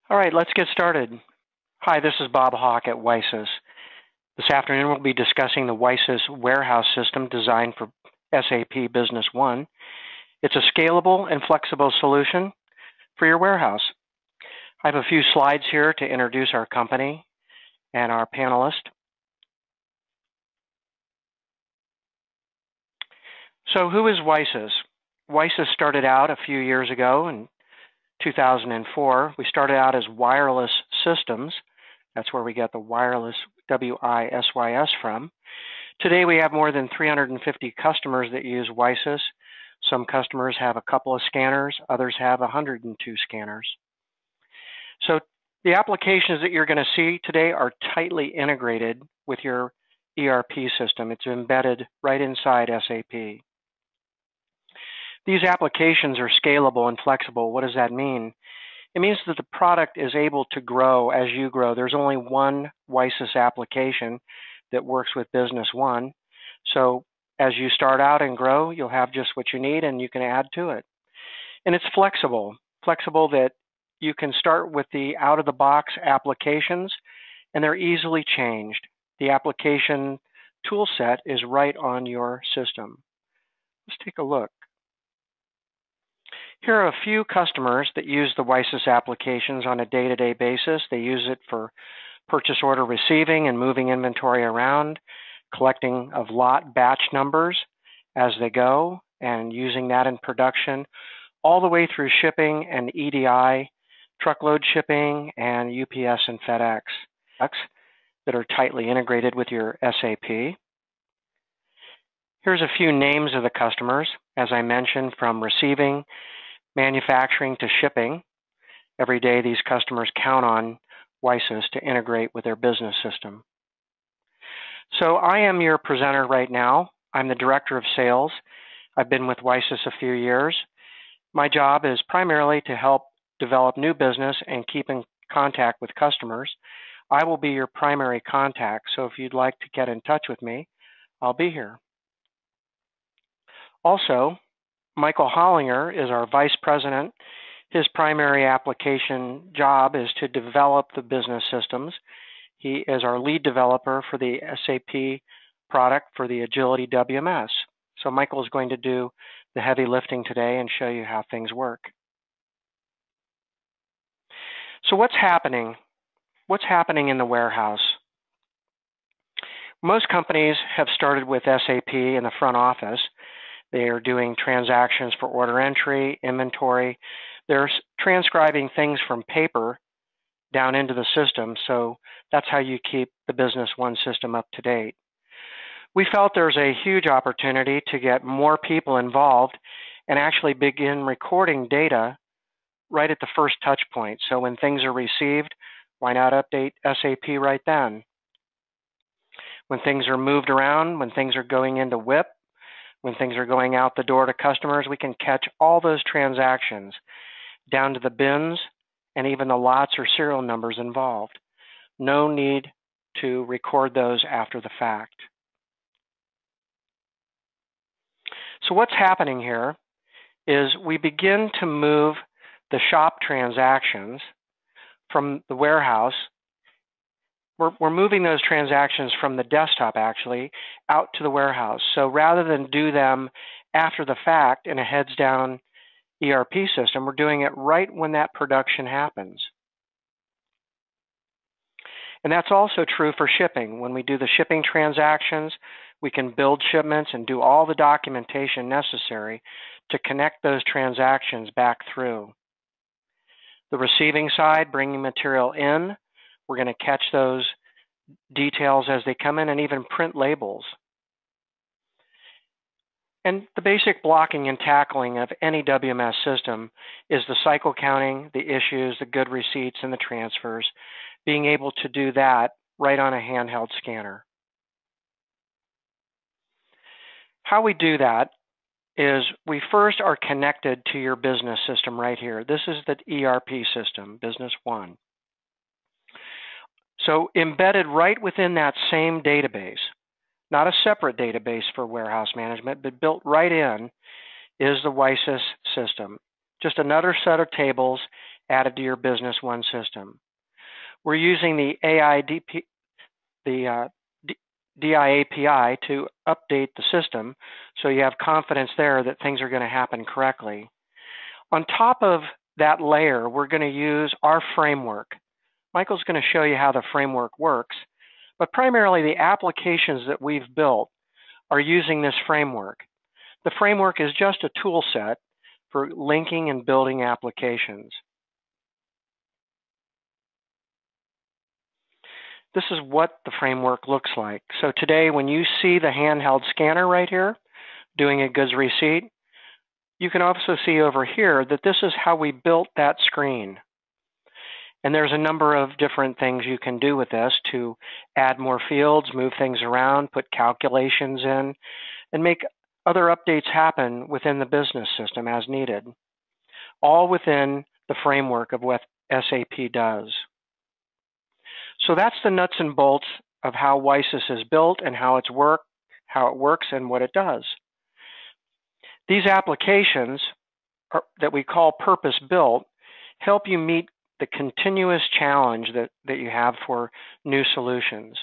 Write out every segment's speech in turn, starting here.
All right, let's get started. Hi, this is Bob Hawk at WiSys. This afternoon we'll be discussing the WiSys warehouse system designed for SAP Business One. It's a scalable and flexible solution for your warehouse. I have a few slides here to introduce our company and our panelist. So who is WiSys? WiSys started out a few years ago in 2004. We started out as wireless systems. That's where we get the wireless WISYS from. Today we have more than 350 customers that use WiSys. Some customers have a couple of scanners, others have 102 scanners. So the applications that you're going to see today are tightly integrated with your ERP system. It's embedded right inside SAP. These applications are scalable and flexible. What does that mean? It means that the product is able to grow as you grow. There's only one WiSys application that works with Business One. So as you start out and grow, you'll have just what you need and you can add to it. And it's flexible that you can start with the out-of-the-box applications and they're easily changed. The application tool set is right on your system. Let's take a look. Here are a few customers that use the WiSys applications on a day-to-day basis. They use it for purchase order receiving and moving inventory around, collecting of lot batch numbers as they go, and using that in production, all the way through shipping and EDI, truckload shipping, and UPS and FedEx that are tightly integrated with your SAP. Here's a few names of the customers, as I mentioned, from receiving, manufacturing to shipping. Every day these customers count on WiSys to integrate with their business system. So I am your presenter right now. I'm the Director of Sales. I've been with WiSys a few years. My job is primarily to help develop new business and keep in contact with customers. I will be your primary contact, so if you'd like to get in touch with me, I'll be here. Also, Michael Hollinger is our Vice President. His primary application job is to develop the business systems. He is our lead developer for the SAP product for the Agility WMS. So Michael is going to do the heavy lifting today and show you how things work. So what's happening? What's happening in the warehouse? Most companies have started with SAP in the front office. They are doing transactions for order entry, inventory. They're transcribing things from paper down into the system, so that's how you keep the Business One system up to date. We felt there's a huge opportunity to get more people involved and actually begin recording data right at the first touch point. So when things are received, why not update SAP right then? When things are moved around, when things are going into WIP, when things are going out the door to customers, we can catch all those transactions down to the bins and even the lots or serial numbers involved. No need to record those after the fact. So what's happening here is we begin to move the shop transactions from the warehouse. We're moving those transactions from the desktop, actually, out to the warehouse. So rather than do them after the fact in a heads-down ERP system, we're doing it right when that production happens. And that's also true for shipping. When we do the shipping transactions, we can build shipments and do all the documentation necessary to connect those transactions back through. The receiving side, bringing material in, we're going to catch those details as they come in and even print labels. And the basic blocking and tackling of any WMS system is the cycle counting, the issues, the good receipts, and the transfers, being able to do that right on a handheld scanner. How we do that is we first are connected to your business system right here. This is the ERP system, Business One. So embedded right within that same database, not a separate database for warehouse management, but built right in, is the WiSys system. Just another set of tables added to your Business One system. We're using the DI API to update the system so you have confidence there that things are going to happen correctly. On top of that layer, we're going to use our framework. Michael's going to show you how the framework works, but primarily the applications that we've built are using this framework. The framework is just a tool set for linking and building applications. This is what the framework looks like. So today, when you see the handheld scanner right here doing a goods receipt, you can also see over here that this is how we built that screen. And there's a number of different things you can do with this to add more fields, move things around, put calculations in, and make other updates happen within the business system as needed, all within the framework of what SAP does. So that's the nuts and bolts of how WiSys is built and how it works and what it does. These applications that we call purpose-built help you meet the continuous challenge that you have for new solutions.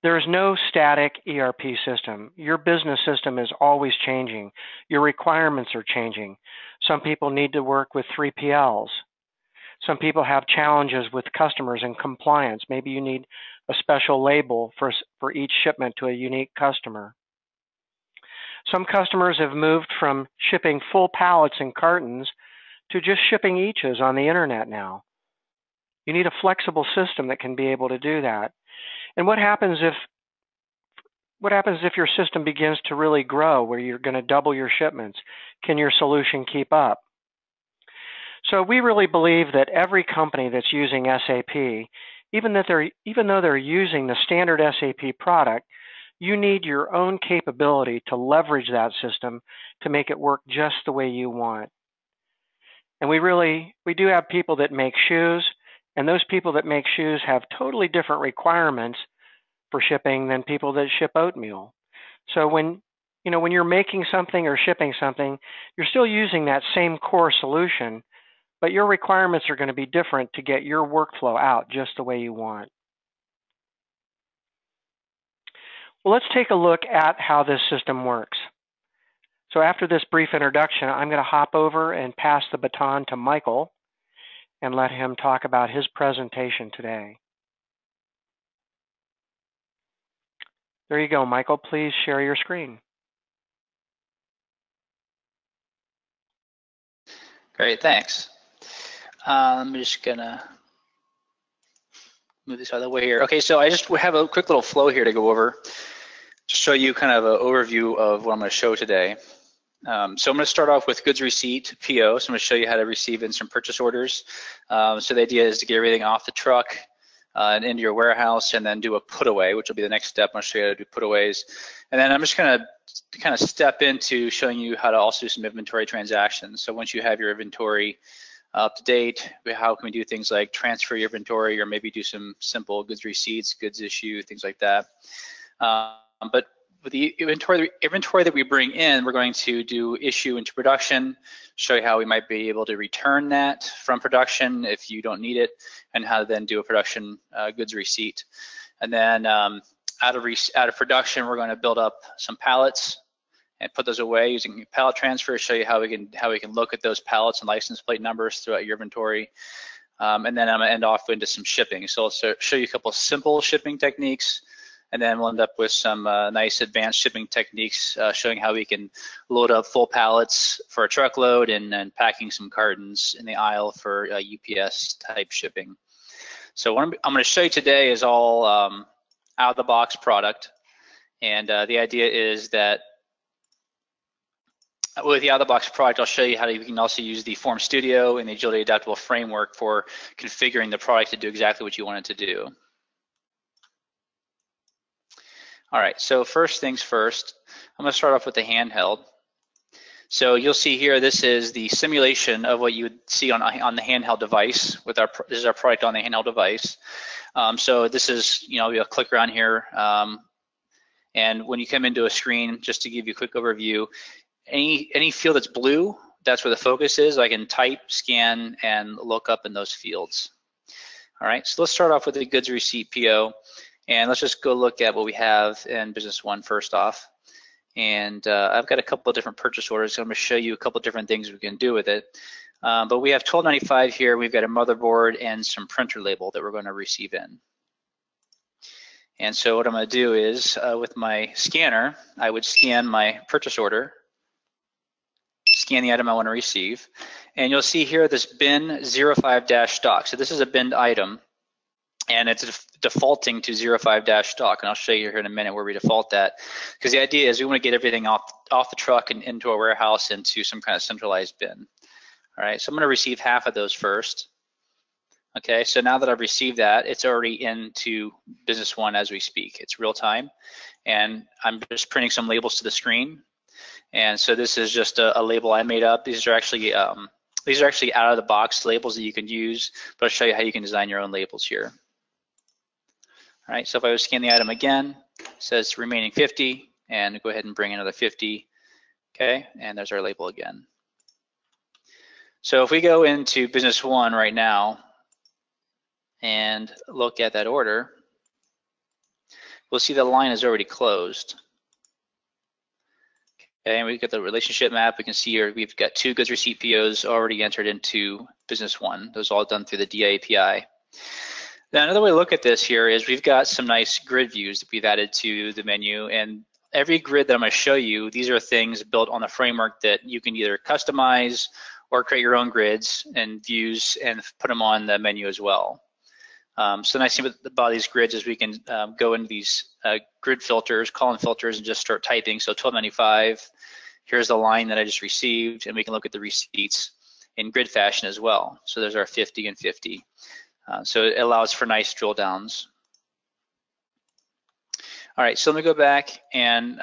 There is no static ERP system. Your business system is always changing. Your requirements are changing. Some people need to work with 3PLs. Some people have challenges with customers and compliance. Maybe you need a special label for each shipment to a unique customer. Some customers have moved from shipping full pallets and cartons to just shipping eaches on the internet now. You need a flexible system that can be able to do that. And what happens if your system begins to really grow, where you're going to double your shipments? Can your solution keep up? So we really believe that every company that's using SAP, even though they're using the standard SAP product, you need your own capability to leverage that system to make it work just the way you want. And we do have people that make shoes, and those people that make shoes have totally different requirements for shipping than people that ship oatmeal. So when you're making something or shipping something, you're still using that same core solution, but your requirements are going to be different to get your workflow out just the way you want. Well, let's take a look at how this system works. So after this brief introduction, I'm going to hop over and pass the baton to Michael and let him talk about his presentation today. There you go, Michael. Please share your screen. Great, thanks. I'm just gonna move this out of the way here. Okay, so I just have a quick little flow here to go over to show you kind of an overview of what I'm going to show today. So I'm going to start off with goods receipt, PO. So I'm going to show you how to receive instant purchase orders. So the idea is to get everything off the truck and into your warehouse, and then do a put away, which will be the next step. I'll show you how to do putaways. And then I'm just going to kind of step into showing you how to also do some inventory transactions. So once you have your inventory up to date, how can we do things like transfer your inventory, or maybe do some simple goods receipts, goods issue, things like that. But with the inventory that we bring in, we're going to do issue into production, show you how we might be able to return that from production if you don't need it, and how to then do a production goods receipt. And then out of production, we're going to build up some pallets and put those away using pallet transfer, show you how we can look at those pallets and license plate numbers throughout your inventory. And then I'm going to end off into some shipping. So I'll show you a couple of simple shipping techniques, and then we'll end up with some nice advanced shipping techniques showing how we can load up full pallets for a truckload and then packing some cartons in the aisle for UPS type shipping. So what I'm going to show you today is all out of the box product. And the idea is that with the out of the box product, I'll show you how you can also use the Form Studio and the Agility Adaptable Framework for configuring the product to do exactly what you want it to do. All right, so first things first, I'm going to start off with the handheld. So you'll see here, this is the simulation of what you would see on the handheld device. This is our product on the handheld device. So this is, you'll click around here, and when you come into a screen, just to give you a quick overview, any field that's blue that's where the focus is. I can type, scan, and look up in those fields. All right, so let's start off with the goods receipt PO, and let's just go look at what we have in Business One first off. And I've got a couple of different purchase orders, so I'm going to show you a couple of different things we can do with it. But we have $12.95 here. We've got a motherboard and some printer label that we're going to receive in. And so what I'm going to do is, with my scanner, I would scan my purchase order, scan the item I want to receive, and you'll see here this bin 05-stock. So this is a binned item, and it's defaulting to 05-stock, and I'll show you here in a minute where we default that, because the idea is we want to get everything off the truck and into a warehouse into some kind of centralized bin. All right, so I'm going to receive half of those first. Okay, so now that I've received that, it's already into Business One as we speak. It's real time, and I'm just printing some labels to the screen. And so this is just a label I made up. These are actually out of the box labels that you can use, but I'll show you how you can design your own labels here. All right, so if I would scan the item again, it says remaining 50, and go ahead and bring another 50. Okay, and there's our label again. So if we go into Business One right now and look at that order, we'll see the line is already closed. Okay, and we get the relationship map. We can see here we've got 2 goods receipt POs already entered into Business One. Those are all done through the DI API. Now another way to look at this here is we've got some nice grid views that we've added to the menu, and every grid that I'm going to show you, these are things built on the framework that you can either customize or create your own grids and views and put them on the menu as well. So the nice thing about these grids is we can go into these grid filters, column filters, and just start typing. So $12.95, here's the line that I just received, and we can look at the receipts in grid fashion as well. So there's our 50 and 50. So it allows for nice drill downs. All right, so let me go back and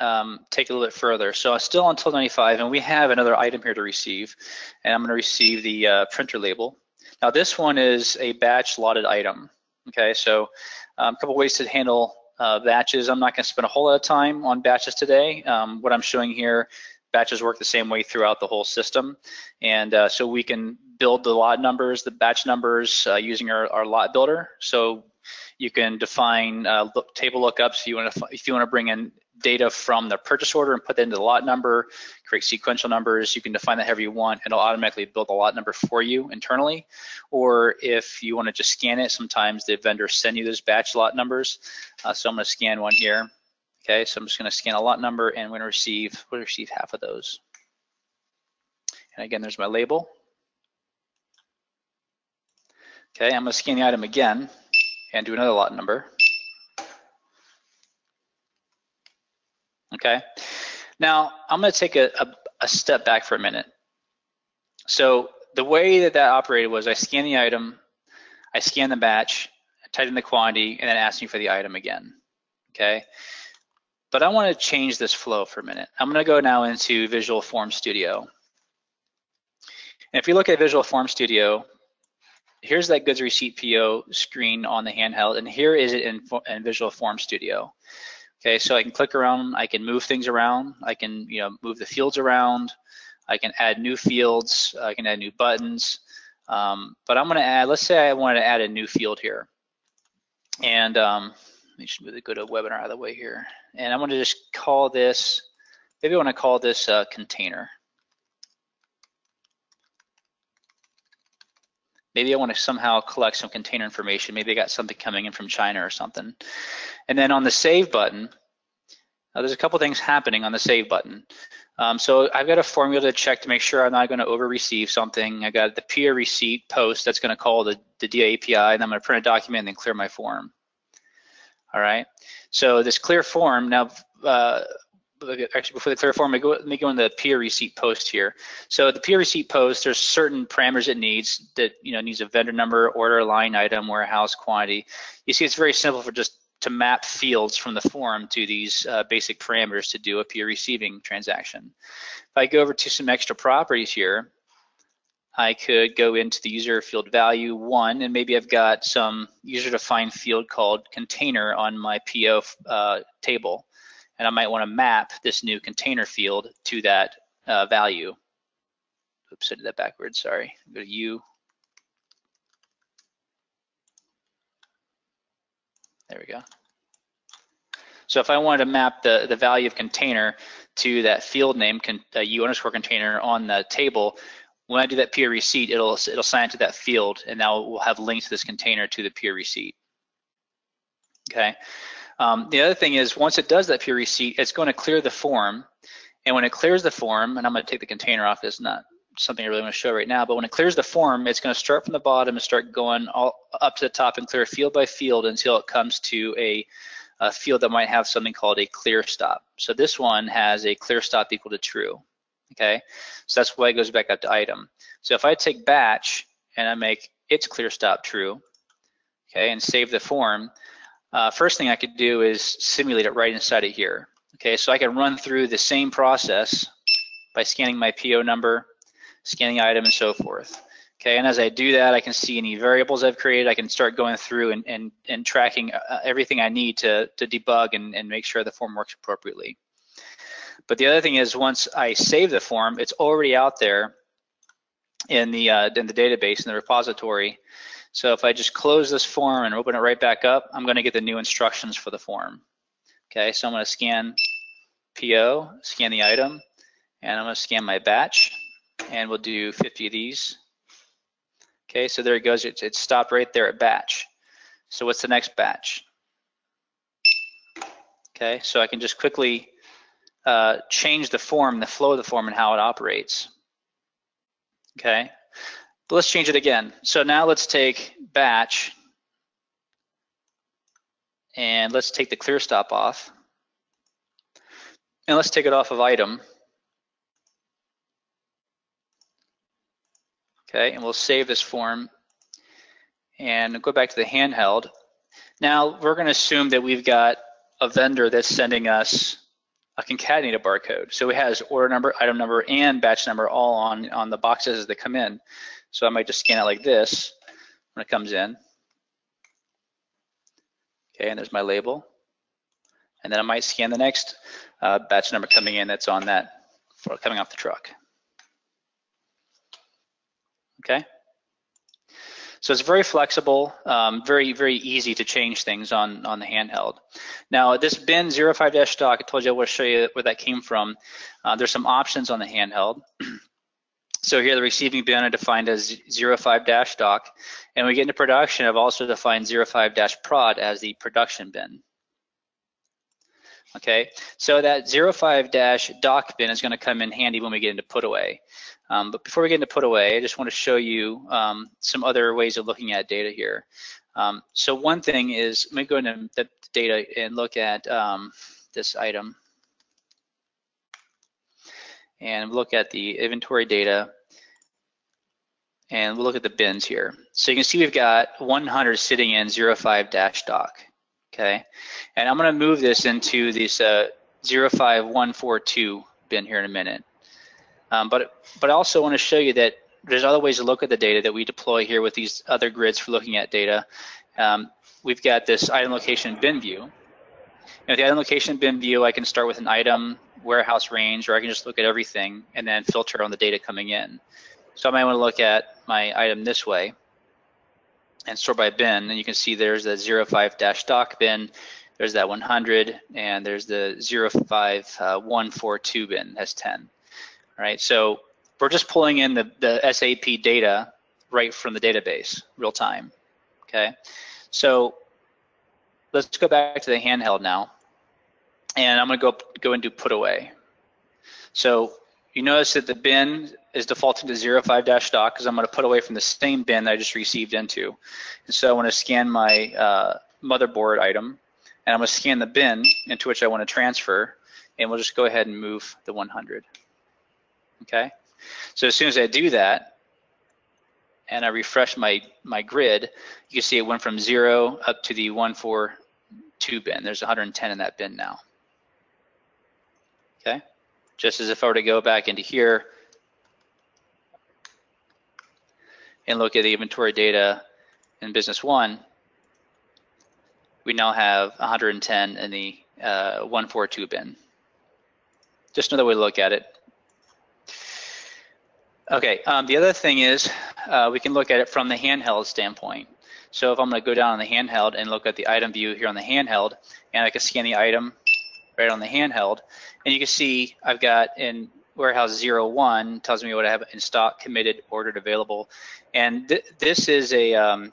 take a little bit further. So I'm still on $12.95, and we have another item here to receive, and I'm going to receive the printer label. Now this one is a batch lotted item. Okay, so a couple ways to handle batches. I'm not going to spend a whole lot of time on batches today. What I'm showing here, batches work the same way throughout the whole system, and so we can build the lot numbers, the batch numbers using our lot builder. So you can define table lookups if you want to bring in data from the purchase order and put that into the lot number, create sequential numbers. You can define that however you want, and it'll automatically build a lot number for you internally. Or if you want to just scan it, sometimes the vendors send you those batch lot numbers. So I'm going to scan one here. Okay, so I'm just going to scan a lot number, and we're going to receive half of those. And again, there's my label. Okay, I'm going to scan the item again and do another lot number. Okay, now I'm going to take a step back for a minute. So the way that operated was I scan the item, I scan the batch, I type in the quantity, and then ask me for the item again. Okay, but I want to change this flow for a minute. I'm going to go now into Visual Form Studio. And if you look at Visual Form Studio, here's that goods receipt PO screen on the handheld, and here is it in Visual Form Studio. Okay, so I can click around, I can move things around, I can move the fields around, I can add new fields, I can add new buttons, but I'm going to add, let's say I wanted to add a new field here, and let me just go to webinar out of the way here, and I want to just call this, maybe I want to call this container. Maybe I want to somehow collect some container information. Maybe I got something coming in from China or something. And then on the Save button, there's a couple things happening on the Save button. So I've got a formula to check to make sure I'm not going to over-receive something. I got the PO receipt post that's going to call the DI API, and I'm going to print a document and then clear my form. All right. So this clear form, now, actually before the clear form, let me go in the PO receipt post here. So the PO receipt post, there's certain parameters it needs that needs a vendor number, order, line item, warehouse, quantity. You see, it's very simple for just to map fields from the form to these basic parameters to do a PO receiving transaction. If I go over to some extra properties here, I could go into the user field value 1, and maybe I've got some user-defined field called container on my PO table. And I might want to map this new container field to that value. oops, I did that backwards, sorry. Go to U. There we go. So if I wanted to map the value of container to that field name, U underscore container on the table, when I do that PO receipt, it'll assign it to that field, and now we'll have links to this container to the PO receipt. Okay. The other thing is, once it does that PO receipt, it's going to clear the form, and when it clears the form, and I'm going to take the container off, it's not something I really want to show right now, but when it clears the form, it's going to start from the bottom and start going all up to the top and clear field by field until it comes to a field that might have something called a clear stop. So this one has a clear stop equal to true. Okay, so that's why it goes back up to item. So if I take batch and I make its clear stop true, okay, and save the form, first thing I could do is simulate it right inside of here. Okay, so I can run through the same process by scanning my PO number, scanning item, and so forth. Okay, and as I do that, I can see any variables I've created. I can start going through and tracking everything I need to debug and make sure the form works appropriately. But the other thing is, once I save the form, it's already out there in the database, in the repository. So if I just close this form and open it right back up, I'm going to get the new instructions for the form. Okay, so I'm going to scan PO, scan the item, and I'm going to scan my batch, and we'll do 50 of these. Okay, so there it goes. It stopped right there at batch. So what's the next batch? Okay, so I can just quickly change the form, the flow of the form, and how it operates. Okay, but let's change it again. So now let's take batch, and let's take the clear stop off, and let's take it off of item. Okay, and we'll save this form and go back to the handheld. Now we're going to assume that we've got a vendor that's sending us a concatenated barcode. So it has order number, item number, and batch number all on the boxes as they come in. So I might just scan it like this when it comes in. Okay, and there's my label. And then I might scan the next batch number coming in that's on that, coming off the truck. Okay, so it's very flexible, very, very easy to change things on the handheld. Now this bin 05-stock, I told you I would show you where that came from. There's some options on the handheld. So here the receiving bin I defined as 05-stock, and when we get into production, I've also defined 05-prod as the production bin. Okay, so that 05-doc bin is going to come in handy when we get into put away. But before we get into put away, I just want to show you some other ways of looking at data here. So one thing is, let me go into the data and look at this item. And look at the inventory data. And we'll look at the bins here. So you can see we've got 100 sitting in 05-doc. Okay, and I'm going to move this into this 05142 bin here in a minute. But I also want to show you that there's other ways to look at the data that we deploy here with these other grids for looking at data. We've got this item location bin view. And with the item location bin view, I can start with an item, warehouse range, or I can just look at everything and then filter on the data coming in. So I might want to look at my item this way and sort by bin, and you can see there's the 05-doc bin, there's that 100, and there's the 05142 bin, that's 10. All right, so we're just pulling in the SAP data right from the database, real time. Okay, so let's go back to the handheld now, and I'm going to go and do put away. So you notice that the bin is defaulting to 05-doc because I'm going to put away from the same bin that I just received into. And so I want to scan my motherboard item, and I'm going to scan the bin into which I want to transfer, and we'll just go ahead and move the 100. Okay, so as soon as I do that, and I refresh my grid, you can see it went from 0 up to the 142 bin. There's 110 in that bin now. Okay, just as if I were to go back into here and look at the inventory data in Business One, we now have 110 in the 142 bin. Just another way to look at it. Okay, the other thing is we can look at it from the handheld standpoint. So if I'm going to go down on the handheld and look at the item view here on the handheld, and I can scan the item right on the handheld, and you can see I've got in warehouse 01 tells me what I have in stock, committed, ordered, available, and this is a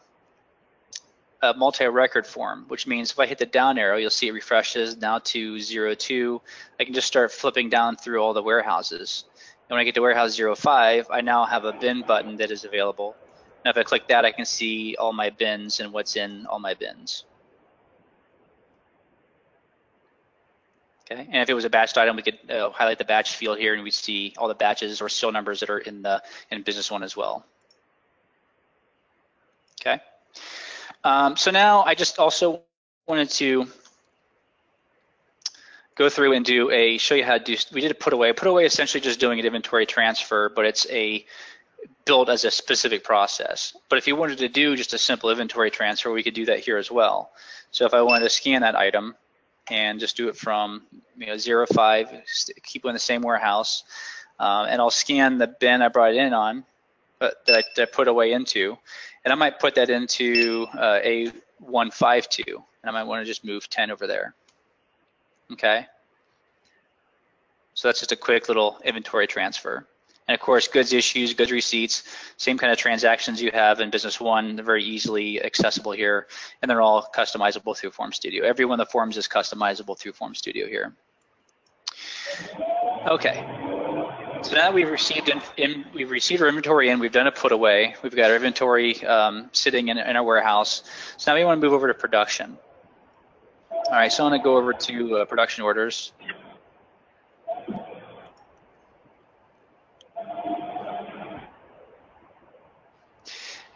multi-record form, which means if I hit the down arrow, you'll see it refreshes now to 02. I can just start flipping down through all the warehouses. And when I get to warehouse 05, I now have a bin button that is available. Now if I click that, I can see all my bins and what's in all my bins. Okay, and if it was a batched item, we could highlight the batch field here, and we'd see all the batches or serial numbers that are in Business One as well. Okay, so now I just also wanted to go through and show you how to do. We did a put away. Put away essentially just doing an inventory transfer, but it's built as a specific process. But if you wanted to do just a simple inventory transfer, we could do that here as well. So if I wanted to scan that item and just do it from 05, keep it in the same warehouse, and I'll scan the bin I brought it in on, but that I put away into, and I might put that into A152, and I might want to just move 10 over there. Okay, so that's just a quick little inventory transfer. And of course, goods issues, goods receipts, same kind of transactions you have in Business One, they're very easily accessible here, and they're all customizable through Form Studio. Every one of the forms is customizable through Form Studio here. Okay, so now we've received our inventory in, we've done a put away, we've got our inventory sitting in our warehouse. So now we want to move over to production. All right, so I'm going to go over to production orders.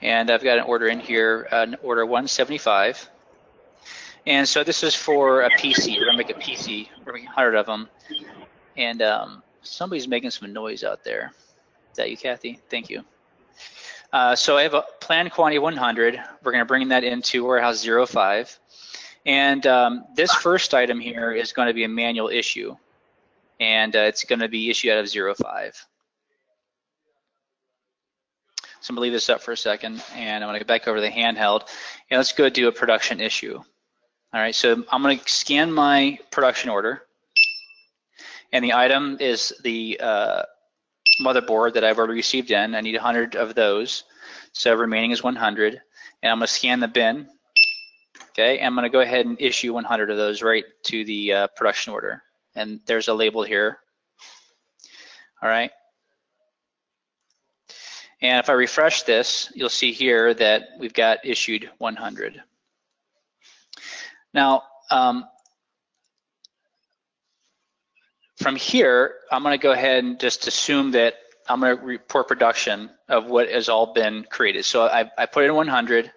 And I've got an order in here, order 175. And so this is for a PC. We're gonna make a PC, we're making 100 of them. And somebody's making some noise out there. Is that you, Kathy? Thank you. So I have a planned quantity 100. We're gonna bring that into warehouse 05. And this first item here is gonna be a manual issue. And it's gonna be issued out of 05. So I'm gonna leave this up for a second, and I'm gonna go back over to the handheld, and let's go do a production issue. All right, so I'm gonna scan my production order, and the item is the motherboard that I've already received in. I need 100 of those, so remaining is 100, and I'm gonna scan the bin. Okay, and I'm gonna go ahead and issue 100 of those right to the production order, and there's a label here. All right. And if I refresh this, you'll see here that we've got issued 100. Now, from here, I'm gonna go ahead and just assume that I'm gonna report production of what has all been created. So I put in 100,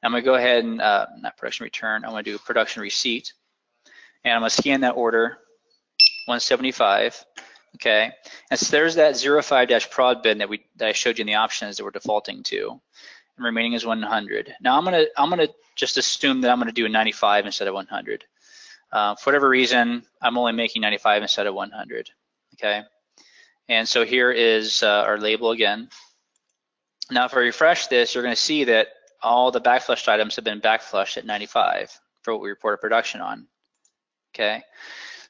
I'm gonna go ahead and, not production return, I'm gonna do production receipt. And I'm gonna scan that order, 175. Okay, and so there's that 05-prod bin that I showed you in the options that we're defaulting to. And remaining is 100. Now I'm gonna just assume that I'm gonna do a 95 instead of 100. For whatever reason, I'm only making 95 instead of 100. Okay, and so here is our label again. Now if I refresh this, you're gonna see that all the backflushed items have been backflushed at 95 for what we reported production on. Okay.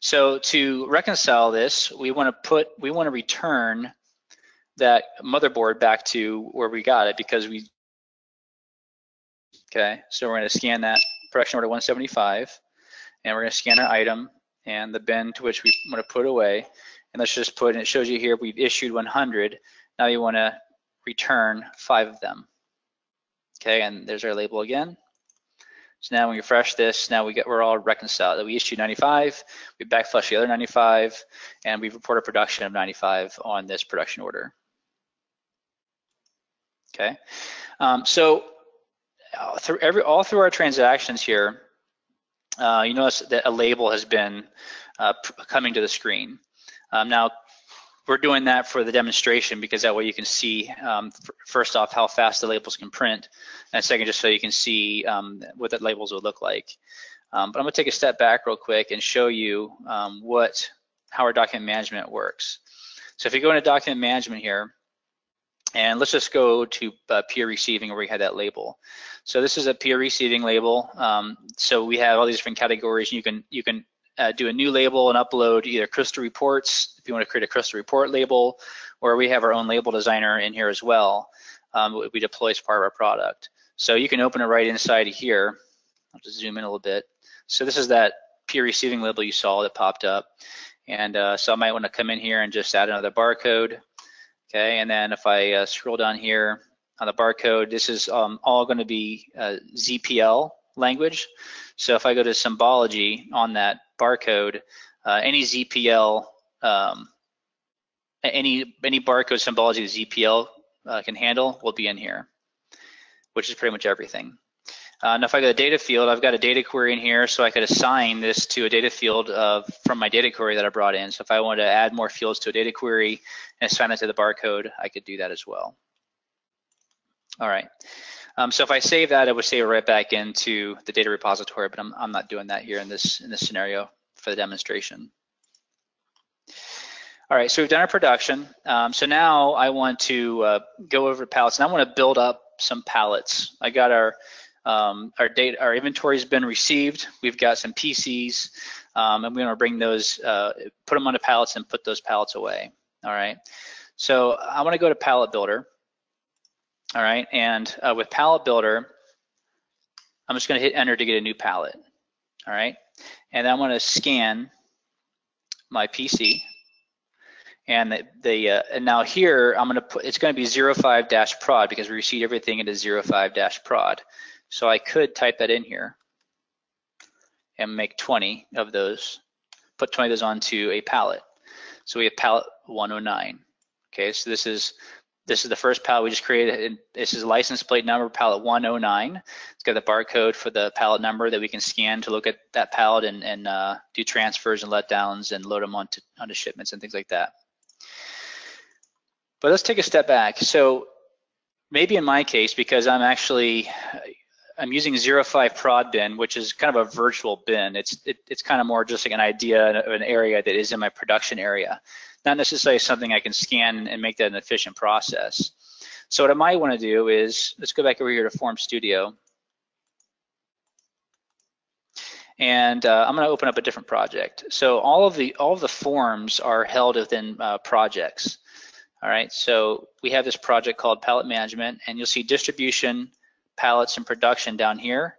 So to reconcile this, we want to return that motherboard back to where we got it because okay, so we're going to scan that production order 175, and we're going to scan our item and the bin to which we want to put away, and let's just put, and it shows you here we've issued 100, now you want to return 5 of them. Okay, and there's our label again. So now when we refresh this, now we're all reconciled. We issued 95, we backflush the other 95, and we've reported production of 95 on this production order. Okay, so all through our transactions here, you notice that a label has been coming to the screen. Now, we're doing that for the demonstration because that way you can see, first off, how fast the labels can print, and second, just so you can see what the labels would look like. But I'm gonna take a step back real quick and show you how our document management works. So if you go into document management here, And let's just go to peer receiving where we had that label. So this is a peer receiving label. So we have all these different categories. You can do a new label and upload either crystal reports if you want to create a crystal report label, or we have our own label designer in here as well. We deploy as part of our product. So you can open it right inside of here. I'll just zoom in a little bit. So this is that peer receiving label you saw that popped up. And so I might want to come in here and just add another barcode. Okay, and then if I scroll down here on the barcode, this is all going to be ZPL language. So if I go to symbology on that barcode, any ZPL, any barcode symbology that ZPL can handle will be in here, which is pretty much everything. Now if I go to data field, I've got a data query in here, so I could assign this to a data field from my data query that I brought in. So if I wanted to add more fields to a data query and assign it to the barcode, I could do that as well. All right. So if I save that, I would save it right back into the data repository, but I'm not doing that here in this scenario for the demonstration. All right, so we've done our production. So now I want to go over to pallets, and I want to build up some pallets. I got our inventory has been received. We've got some PCs, and we're going to bring those, put them onto pallets and put those pallets away. All right. So I want to go to Pallet Builder. All right, and with Pallet Builder, I'm just going to hit enter to get a new pallet. All right, and I'm going to scan my PC, and and now here I'm going to put, it's going to be 05-prod because we received everything into 05-prod. So I could type that in here and make 20 of those, put 20 of those onto a pallet. So we have pallet 109. Okay, so this is the first pallet we just created, and this is license plate number pallet 109. It's got the barcode for the pallet number that we can scan to look at that pallet and do transfers and letdowns and load them onto shipments and things like that. But let's take a step back. So maybe in my case, because I'm using 05 bin, which is kind of a virtual bin. It's kind of more just like an idea of an area that is in my production area, not necessarily something I can scan and make that an efficient process. So what I might want to do is, let's go back over here to Form Studio, and I'm going to open up a different project. So all of the forms are held within projects. All right, so we have this project called Pallet Management, and you'll see distribution, pallets, and production down here,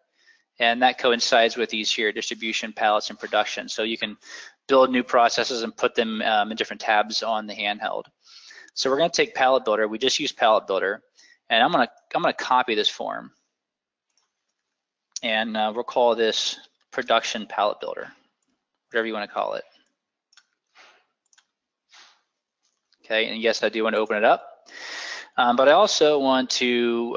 and that coincides with these here, distribution, pallets, and production. So you can build new processes and put them in different tabs on the handheld. So we're going to take Pallet Builder. We just used Pallet Builder, and I'm going to copy this form, and we'll call this Production Pallet Builder, whatever you want to call it. Okay, and yes, I do want to open it up, but I also want to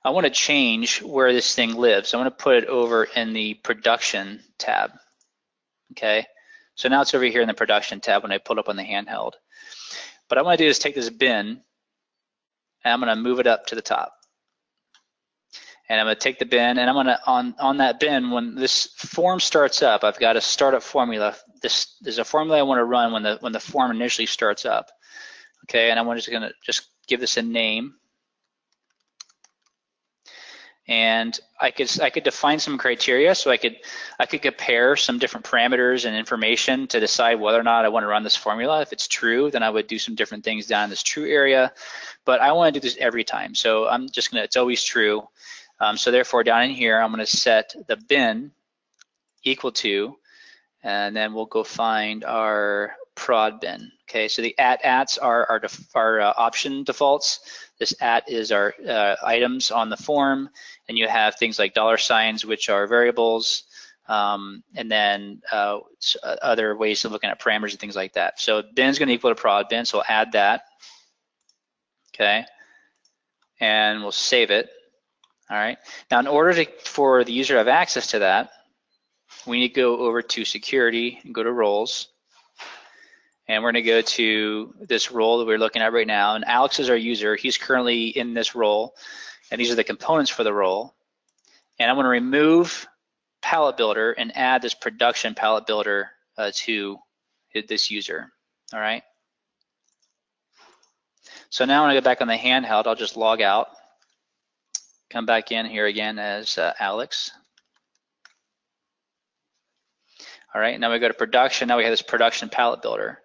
I want to change where this thing lives. I want to put it over in the production tab. Okay, so now it's over here in the production tab when I pull up on the handheld. What I want to do is take this bin, and I'm going to move it up to the top. And I'm going to take the bin, and I'm going to, on that bin, when this form starts up, I've got a startup formula. There's a formula I want to run when the form initially starts up. Okay, and I'm just going to just give this a name. And I could define some criteria, so I could compare some different parameters and information to decide whether or not I want to run this formula. If it's true, then I would do some different things down in this true area. But I want to do this every time, so I'm just gonna, it's always true. So therefore, down in here, I'm gonna set the bin equal to, and then we'll go find our prod bin. Okay, so the @ats are our option defaults. This @ is our items on the form, and you have things like $signs, which are variables, and then other ways of looking at parameters and things like that. So bin is going to equal to prod bin, so we'll add that. Okay, and we'll save it. All right. Now, in order for the user to have access to that, we need to go over to security and go to roles. And we're going to go to this role that we're looking at right now. And Alex is our user. He's currently in this role. And these are the components for the role. And I'm going to remove Pallet Builder and add this production Pallet Builder to this user. All right. So now when I go back on the handheld, I'll just log out, come back in here again as Alex. All right, now we go to production. Now we have this production pallet builder.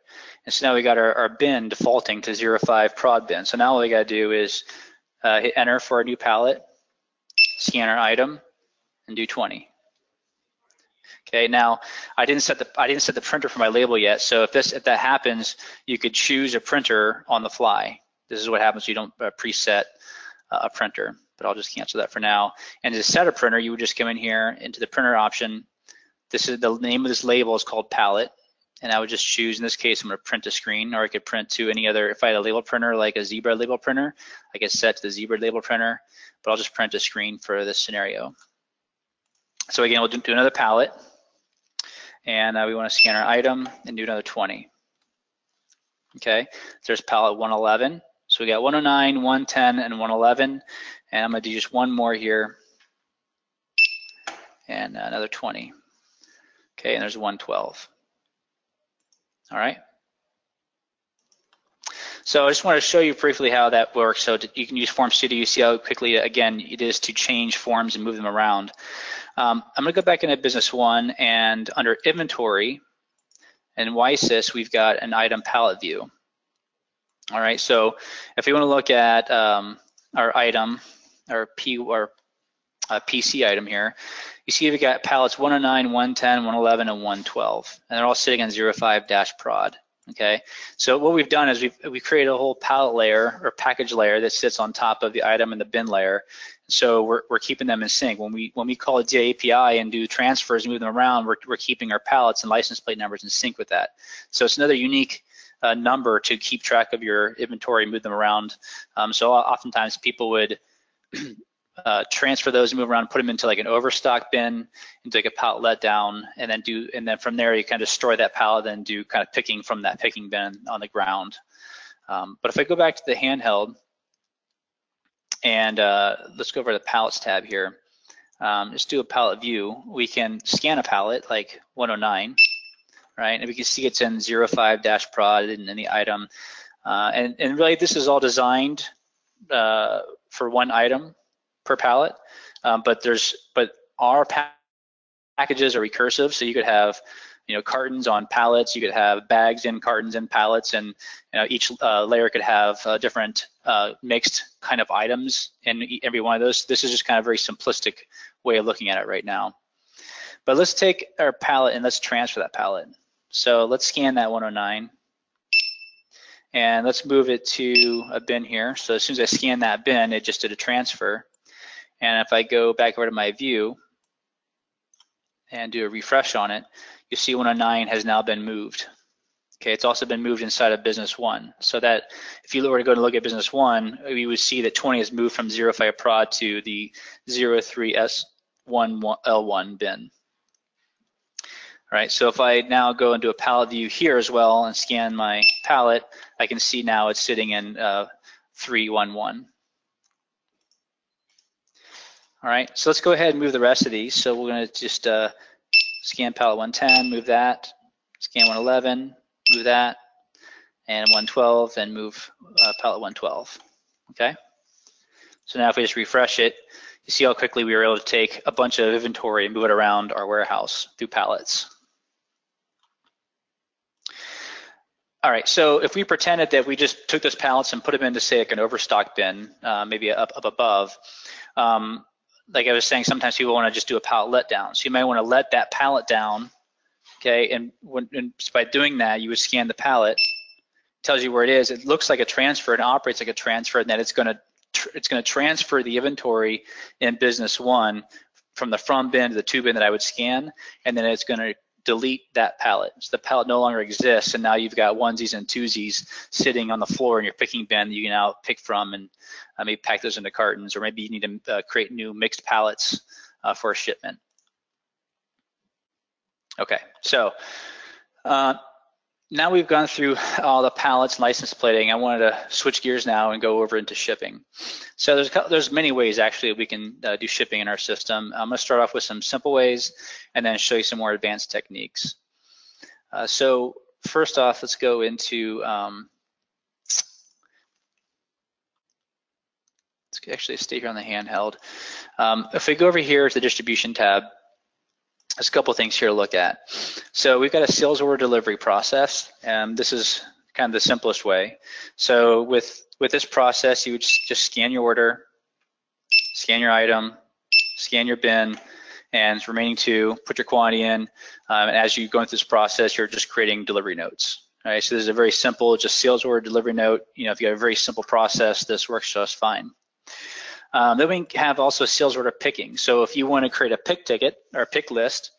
And so now we got our bin defaulting to 05 prod bin. So now all we got to do is hit enter for a new pallet, scan our item, and do 20. Okay, now I didn't set the printer for my label yet. So if that happens, you could choose a printer on the fly. This is what happens if you don't preset a printer. But I'll just cancel that for now. And to set a printer, you would just come in here into the printer option. This is the name of this label is called Pallet. And I would just choose, in this case, I'm going to print a screen, or I could print to any other. If I had a label printer like a Zebra label printer, I could set to the Zebra label printer, but I'll just print a screen for this scenario. So again, we'll do another pallet, and we want to scan our item and do another 20. Okay, there's pallet 111. So we got 109, 110, and 111, and I'm going to do just one more here, and another 20. Okay, and there's 112. All right. So I just want to show you briefly how that works. So you can use Form Studio. You see how quickly, again, it is to change forms and move them around. I'm going to go back into Business One, and under Inventory and WiSys, we've got an item pallet view. All right. So if we want to look at our item, our PC item here, you see we've got pallets 109, 110, 111, and 112, and they're all sitting on 05-prod. Okay, so what we've done is we've created a whole pallet layer or package layer that sits on top of the item and the bin layer. So we're keeping them in sync. When we call a DI API and do transfers and move them around, we're keeping our pallets and license plate numbers in sync with that. So it's another unique number to keep track of your inventory, move them around. So oftentimes people would transfer those and move around, put them into like an overstock bin, into like a pallet letdown, and then from there you kind of destroy that pallet, then do kind of picking from that picking bin on the ground. But if I go back to the handheld, and let's go over to the pallets tab here. Let's do a pallet view. We can scan a pallet like 109, right? And we can see it's in 05-prod in the item. And really this is all designed for one item per pallet, but our packages are recursive, so you could have cartons on pallets, you could have bags in cartons and pallets, and each layer could have different mixed kind of items in every one of those. This is just kind of a very simplistic way of looking at it right now. But let's take our pallet and let's transfer that pallet. So let's scan that 109, and let's move it to a bin here. So as soon as I scan that bin, it just did a transfer. And if I go back over to my view and do a refresh on it, you see 109 has now been moved. Okay, it's also been moved inside of Business One. So that if you were to go to look at Business One, we would see that 20 has moved from 05-prod to the 03S1L1 bin. All right, so if I now go into a pallet view here as well and scan my pallet, I can see now it's sitting in 311. All right, so let's go ahead and move the rest of these. So we're going to just scan pallet 110, move that, scan 111, move that, and 112, and move pallet 112. Okay. So now if we just refresh it, you see how quickly we were able to take a bunch of inventory and move it around our warehouse through pallets. All right, so if we pretended that we just took those pallets and put them into, say, like an overstock bin, maybe up above, like I was saying, sometimes people want to just do a pallet letdown. So you might want to let that pallet down, okay? And by doing that, you would scan the pallet. It tells you where it is. It looks like a transfer and operates like a transfer, and then it's going to transfer the inventory in Business One from the from bin to the to bin that I would scan, and then it's going to delete that pallet. So the pallet no longer exists, and now you've got onesies and twosies sitting on the floor in your picking bin that you can now pick from and maybe pack those into cartons, or maybe you need to create new mixed pallets for a shipment. Okay, so now we've gone through all the pallets and license plating. I wanted to switch gears now and go over into shipping. So there's many ways actually we can do shipping in our system. I'm going to start off with some simple ways and then show you some more advanced techniques. So first off, let's go into let's actually stay here on the handheld. If we go over here to the distribution tab, there's a couple things here to look at. So we've got a sales order delivery process, and this is kind of the simplest way. So with this process, you would just scan your order, scan your item, scan your bin, and remaining two, put your quantity in, and as you go into this process, you're just creating delivery notes. All right, so this is a very simple, just sales order delivery note. You know, if you have a very simple process, this works just fine. Then we have also sales order picking. So if you want to create a pick ticket or a pick list,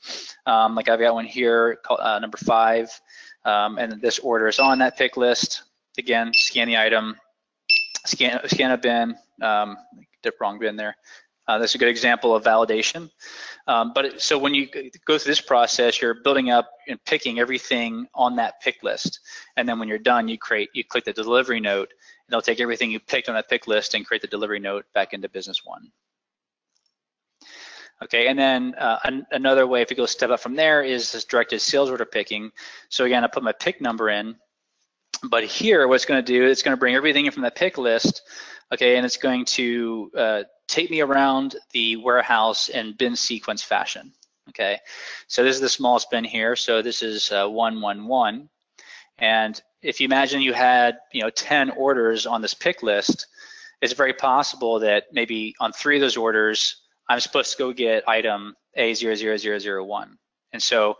like I've got one here called number 5, and this order is on that pick list. Again, scan the item, scan a bin, did wrong bin there. That's a good example of validation. So when you go through this process, you're building up and picking everything on that pick list. And then when you're done, you click the delivery note, and it'll take everything you picked on that pick list and create the delivery note back into Business One. Okay, and then another way, if you go a step up from there, is this directed sales order picking. So again, I put my pick number in, but here what it's going to do, it's going to bring everything in from that pick list, okay, and it's going to take me around the warehouse in bin sequence fashion, okay? So this is the smallest bin here, so this is 111, and if you imagine you had 10 orders on this pick list, it's very possible that maybe on 3 of those orders, I'm supposed to go get item A00001. And so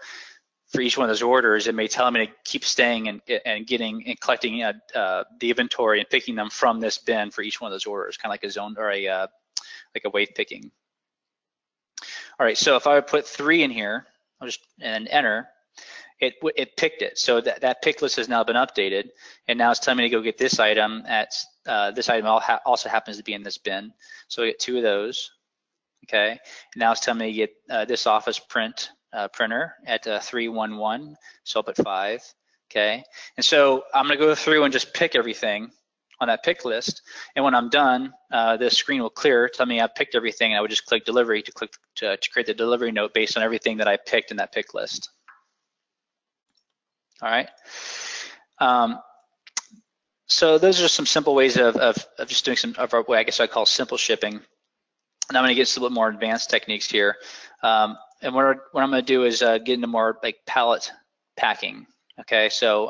for each one of those orders, it may tell me to keep staying and getting and collecting the inventory and picking them from this bin for each one of those orders, kind of like a zone or like a wave picking. All right, so if I would put 3 in here, I'll just and enter, it picked it. So that pick list has now been updated, and now it's telling me to go get this item. This item also happens to be in this bin, so I get 2 of those. Okay, and now it's telling me to get this office printer at 311, so I'll put 5. Okay, and so I'm going to go through and just pick everything on that pick list, and when I'm done, this screen will clear, tell me I've picked everything, and I would just click delivery to create the delivery note based on everything that I picked in that pick list. All right. So those are some simple ways of just doing some of what I guess I call simple shipping. And I'm going to get a little more advanced techniques here. And what I'm going to do is get into more like pallet packing. Okay, so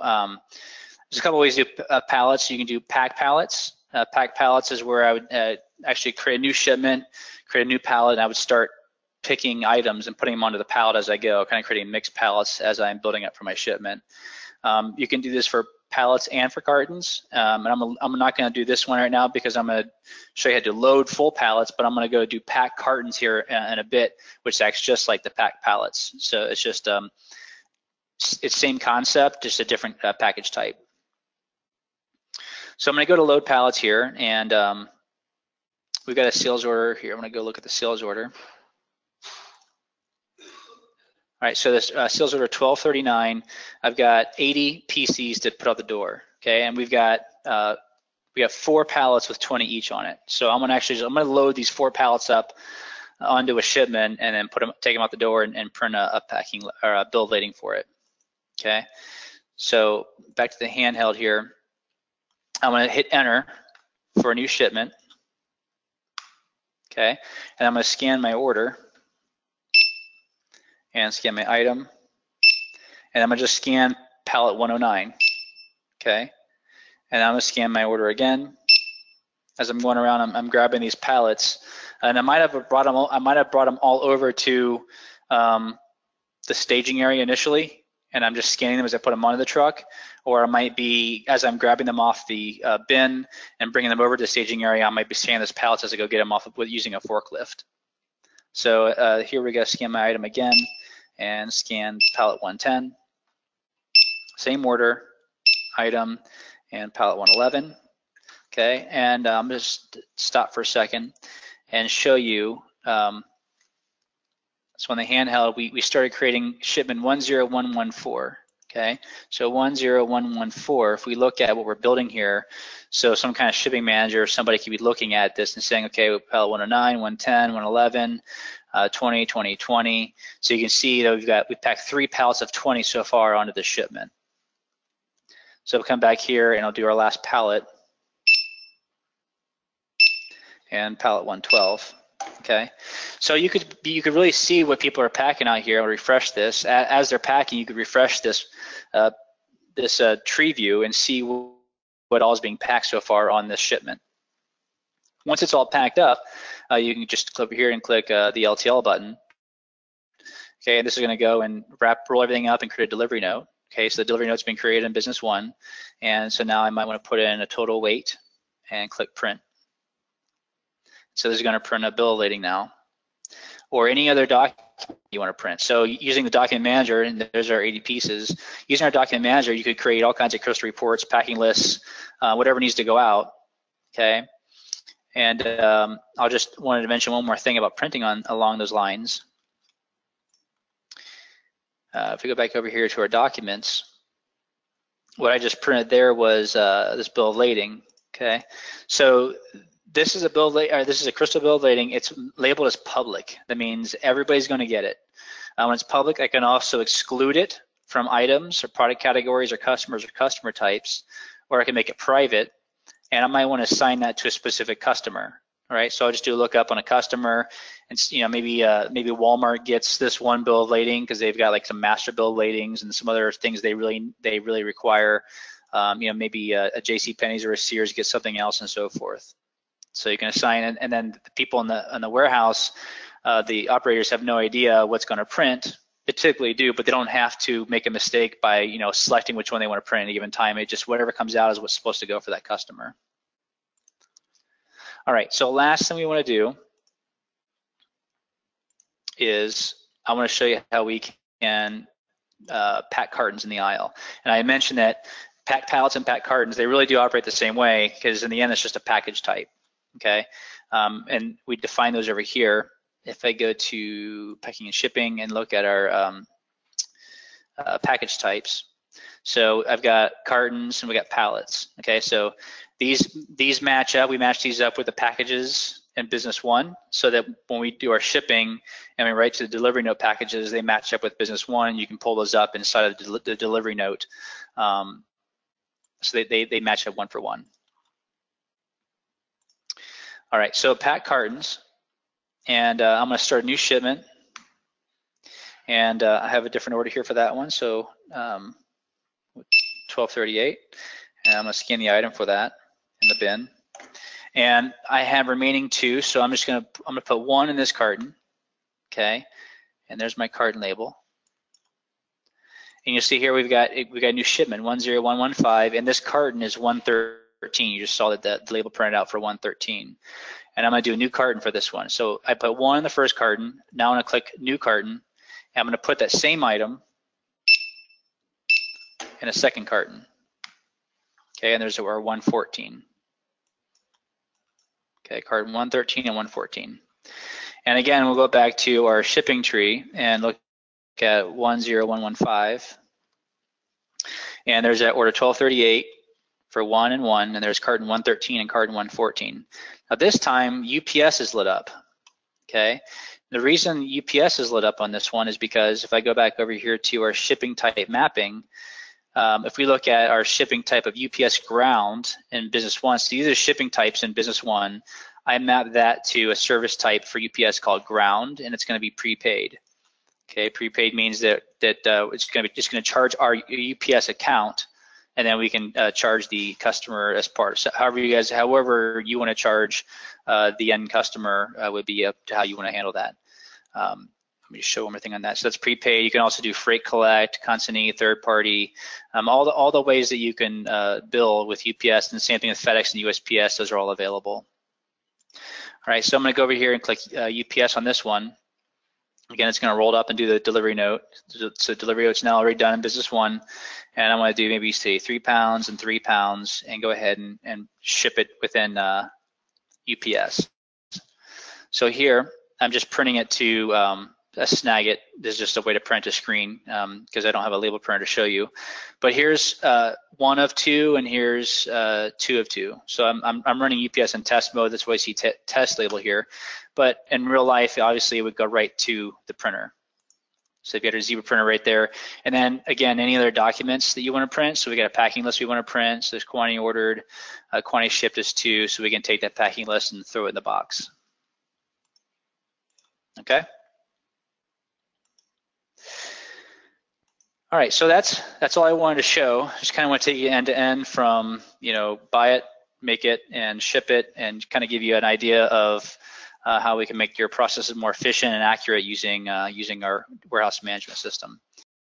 there's a couple ways to do pallets. You can do pack pallets. Pack pallets is where I would actually create a new shipment, create a new pallet, and I would start picking items and putting them onto the pallet as I go, kind of creating mixed pallets as I'm building up for my shipment. You can do this for pallets and for cartons. And I'm not going to do this one right now because I'm going to show you how to load full pallets, but I'm going to go do pack cartons here in a bit, which acts just like the pack pallets. So it's just it's same concept, just a different package type. So I'm going to go to load pallets here, and we've got a sales order here. I'm going to go look at the sales order. All right, so this sales order 1239, I've got 80 PCs to put out the door, okay? And we have 4 pallets with 20 each on it. So I'm gonna load these 4 pallets up onto a shipment and then take them out the door and print a packing or a bill of lading for it, okay? So back to the handheld here. I'm gonna hit enter for a new shipment, okay? And I'm gonna scan my order and scan my item, and I'm gonna just scan pallet 109, okay? And I'm gonna scan my order again. As I'm going around, I'm grabbing these pallets, and I might have brought them all over to the staging area initially, and I'm just scanning them as I put them onto the truck, or it might be as I'm grabbing them off the bin and bringing them over to the staging area, I might be scanning those pallets as I go get them off using a forklift. So here we go, scan my item again and scan pallet 110. Same order, item, and pallet 111. Okay, and I'm just stop for a second and show you. So on the handheld, we started creating shipment 10114. Okay, so 10114, if we look at what we're building here, so some kind of shipping manager, somebody could be looking at this and saying, okay, pallet 109, 110, 111, 20, 20, 20. So you can see that we've packed 3 pallets of 20 so far onto the shipment. So we'll come back here and I'll do our last pallet. and pallet 112. Okay, so you could really see what people are packing out here. I'll refresh this. As they're packing, you could refresh this tree view and see what all is being packed so far on this shipment. Once it's all packed up, you can just click over here and click the LTL button. Okay, and this is going to go and roll everything up and create a delivery note. Okay, so the delivery note's been created in Business One, and so now I might want to put in a total weight and click print. So this is going to print a bill of lading now, or any other document you want to print. So using the document manager, and there's our 80 pieces. Using our document manager, you could create all kinds of crystal reports, packing lists, whatever needs to go out. Okay, and I just wanted to mention one more thing about printing along those lines. If we go back over here to our documents, what I just printed there was this bill of lading. Okay, so this is a bill of this is a crystal bill of lading. It's labeled as public. That means everybody's going to get it. When it's public, I can also exclude it from items or product categories or customers or customer types, or I can make it private, and I might want to assign that to a specific customer. All right, so I'll just do a lookup on a customer, and maybe Walmart gets this one bill of lading because they've got like some master bill of ladings and some other things they really require. Maybe a JCPenney's or a Sears gets something else, and so forth. So you can assign it, and then the people in the warehouse, the operators have no idea what's going to print. They typically do, but they don't have to make a mistake by selecting which one they want to print at a given time. It just whatever comes out is what's supposed to go for that customer. All right, so last thing we want to do is I want to show you how we can pack cartons in the aisle. And I mentioned that packed pallets and packed cartons, they really do operate the same way because in the end it's just a package type, okay? And we define those over here. If I go to packing and shipping and look at our package types, so I've got cartons and we got pallets, okay? So these match up. We match these up with the packages in Business One so that when we do our shipping and we write to the delivery note packages, they match up with Business One. You can pull those up inside of the delivery note. So they match up one for one. All right, so pack cartons. And I'm going to start a new shipment. And I have a different order here for that one. So 1238. And I'm going to scan the item for that in the bin. And I have remaining 2, so I'm going to put 1 in this carton, okay? And there's my carton label. And you'll see here we got a new shipment 10115, and this carton is 113. You just saw that the label printed out for 113. And I'm going to do a new carton for this one. So I put 1 in the first carton. Now I'm going to click New Carton. And I'm going to put that same item in a second carton. Okay, and there's our 114. Okay, carton 113 and 114. And again, we'll go back to our shipping tree and look at 10115. And there's that order 1238 for 1 and 1, and there's carton 113 and carton 114. Now this time, UPS is lit up, okay? The reason UPS is lit up on this one is because if I go back over here to our shipping type mapping, if we look at our shipping type of UPS ground in Business One, so these are shipping types in Business One, I map that to a service type for UPS called ground, and it's going to be prepaid. Okay, prepaid means that it's going to charge our UPS account, and then we can charge the customer as part. So however you want to charge the end customer would be up to how you want to handle that. Let me just show one more thing on that. So that's prepaid. You can also do freight collect, consignee, third party, all the ways that you can bill with UPS, and the same thing with FedEx and USPS. Those are all available. All right, so I'm going to go over here and click UPS on this one. Again, it's going to roll up and do the delivery note. So delivery note's now already done in Business One, and I'm going to do maybe say 3 pounds and 3 pounds, and go ahead and ship it within UPS. So here I'm just printing it to snag it. This is just a way to print a screen because I don't have a label printer to show you. But here's 1 of 2, and here's 2 of 2. So I'm running UPS in test mode. That's why I see test label here. But in real life, obviously, it would go right to the printer. So if you got a zebra printer right there, and then again, any other documents that you want to print. So we got a packing list we want to print. So there's quantity ordered, quantity shipped is 2. So we can take that packing list and throw it in the box. Okay. All right, so that's all I wanted to show. Just kind of want to take you end to end from, you know, buy it, make it, and ship it, and kind of give you an idea of how we can make your processes more efficient and accurate using using our warehouse management system.